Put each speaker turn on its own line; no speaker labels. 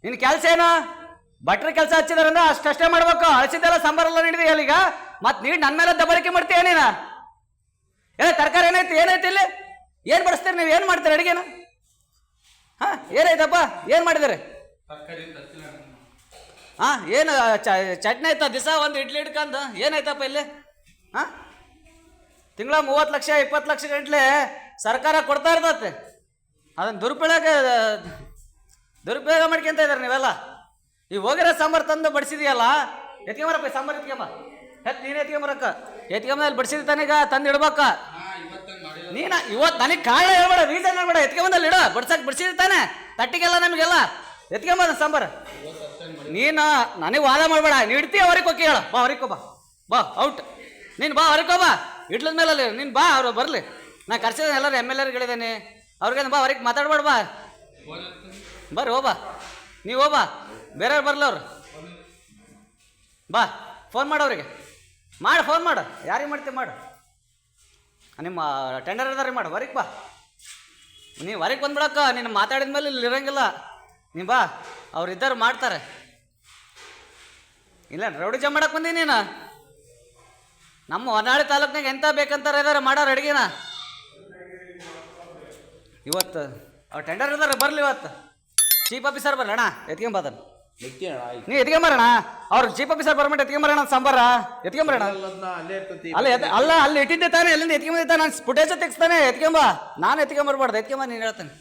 ನಿನ್ನ ಕೆಲಸ ಏನು? ಭಟ್ರ ಕೆಲಸ ಹಚ್ಚಿದಾರಂದ್ರೆ ಅಷ್ಟೇ ಮಾಡ್ಬೇಕು. ಹಳಸಿದ್ದೆಲ್ಲ ಸಾಂಬಾರೆಲ್ಲ ನೀಡಿದೆ ಅಲ್ಲಿಗ, ಮತ್ತೆ ನೀನು ನನ್ನ ಮೇಲೆ ದಬ್ಬಳಿಕೆ ಮಾಡ್ತೀಯ ನೀನು? ತರಕಾರಿ ಏನೈತಿ ಇಲ್ಲಿ? ಏನು ಬಡಿಸ್ತೀರಿ ನೀವು? ಏನು ಮಾಡ್ತೀರಿ ಅಡುಗೆನ? ಹಾಂ, ಏನಾಯ್ತಪ್ಪ? ಏನು ಮಾಡಿದಾರೆ? ಹಾಂ, ಏನು ಚಟ್ನಿ ಆಯ್ತಾ? ದಿವಸ ಒಂದು ಇಡ್ಲಿ ಹಿಡ್ಕಂದು ಏನಾಯ್ತಪ್ಪ ಇಲ್ಲಿ? ಹಾಂ, ತಿಂಗಳ 30 ಲಕ್ಷ 20 ಲಕ್ಷ ಗಂಟ್ಲೆ ಸರ್ಕಾರ ಕೊಡ್ತಾ ಇರ್ತತೆ. ಅದನ್ನು ದುರುಪಯೋಗ ಮಾಡ್ಕೊಂತ ಇದ್ದಾರೆ ನೀವೆಲ್ಲ. ಈ ಹೋಗಿರೋ ಸಾಂಬಾರು ತಂದು ಬಡಿಸಿದೆಯಲ್ಲ, ಎತ್ಕೊಂಬರಪ್ಪ ಸಾಂಬಾರು ಎತ್ಕೊಂಬ. ನೀನು ಎತ್ಕೊಂಬರಕ್ಕ, ಎತ್ಕೊಂಬಲ್ಲಿ ಬಡಿಸಿದ ತನಗ ತಂದು ಇಡ್ಬೇಕ. ನೀನು ಇವತ್ತು ನನಗೆ ಕಾರಣ ಹೇಳ್ಬೇಡ, ರೀಸನ್ ಹೇಳ್ಬೇಡ. ಎತ್ಕೊಂಬಂದಲ್ಲಿ ಇಡ, ಬಡಿಸಿದ ತಾನೆ ತಟ್ಟಿಗೆಲ್ಲ ನಮಗೆಲ್ಲ ಎತ್ಕೊಂಬ ಸಾಂಬಾರು. ನೀನು ನನಗೆ ವಾದ ಮಾಡಬೇಡ. ನೀನು ಇಡ್ತೀಯ ಹೊರಗೆ ಹೋಗಿ ಹೇಳ. ಬಾ ಹೊರಗೆ ಬಾ ಔಟ್. ನೀನು ಬಾ ಹೊರಗೆ ಬಾ, ಇಡ್ಲದ ಮೇಲೆ ಅಲ್ಲಿ ನೀನು ಬಾ. ಅವರು ಬರಲಿ, ನಾನು ಕರ್ಸಿದ್ದೇನೆ ಎಲ್ಲರೂ MLAಗಳಿದ್ದೇನೆ ಅವ್ರಿಗೆ. ಬಾ ಹೊರಗೆ ಮಾತಾಡ್ಬೇಡ, ಬಾ ಬರ್ರಿ ಹೋಬಾ. ನೀವು ಹೋಬಾ, ಬೇರೆಯವ್ರು ಬರಲ್ಲ ಅವ್ರು. ಬಾ ಫೋನ್ ಮಾಡು ಅವ್ರಿಗೆ, ಫೋನ್ ಮಾಡು. ಯಾರಿಗೆ ಮಾಡ್ತೀವಿ ಮಾಡು. ನಿಮ್ಮ ಟೆಂಡರ್ ಇದಾರೆ ಮಾಡು. ಹೊರಗೆ ಬಾ, ನೀವು ಹೊರಗೆ ಬಂದ್ಬಿಡಕ್ಕ. ನೀನು ಮಾತಾಡಿದ ಮೇಲೆ ಇಲ್ಲಿ ಇರೋಂಗಿಲ್ಲ. ನೀ ಬಾ, ಅವ್ರು ಇದ್ದಾರೆ ಮಾಡ್ತಾರೆ. ಇಲ್ಲ ರೌಡಿಜಮ್ ಮಾಡಕ್ಕೆ ಬಂದಿ ನೀನು. ನಮ್ಮ ಹೊನ್ನಾಳಿ ತಾಲೂಕ್ನಾಗ ಎಂತ ಬೇಕಂತಾರೆ ಇದಾರೆ ಮಾಡೋರು ಅಡುಗೆನ. ಇವತ್ತು ಅವ್ರು ಟೆಂಡರ್ ಇದಾರೆ, ಬರಲಿ ಇವತ್ತು. ಚೀಫ್ ಆಫೀಸರ್ ಬರೋಣ, ಎತ್ಕೊಂಬದನ್ ನೀ ಎತ್ಕೊಂಬರೋಣ. ಅವ್ರು ಚೀಫ್ ಆಫೀಸರ್ ಬರ್ಬಿಟ್ಟು ಎತ್ಕೊಂಬರೋಣ ಸಾಂಬಾರ. ಎತ್ಕೊಂಬರೋಣ. ಅಲ್ಲ ಅಲ್ಲಿ ಇಟ್ಟಿದ್ದೆ ತಾನೆ, ಎಲ್ಲಿಂದ ಎತ್ಕೊಂಬ? ನಾನು ಫುಟೇಜ್ ತೆಗಿಸ್ತಾನೆ. ಎತ್ಕೊಂಬ, ನಾನು ಎತ್ಕೊಂಬರ್ಬಾರ್ದು. ಎತ್ಕೊಂಬ, ನೀನು ಹೇಳ್ತಾನೆ.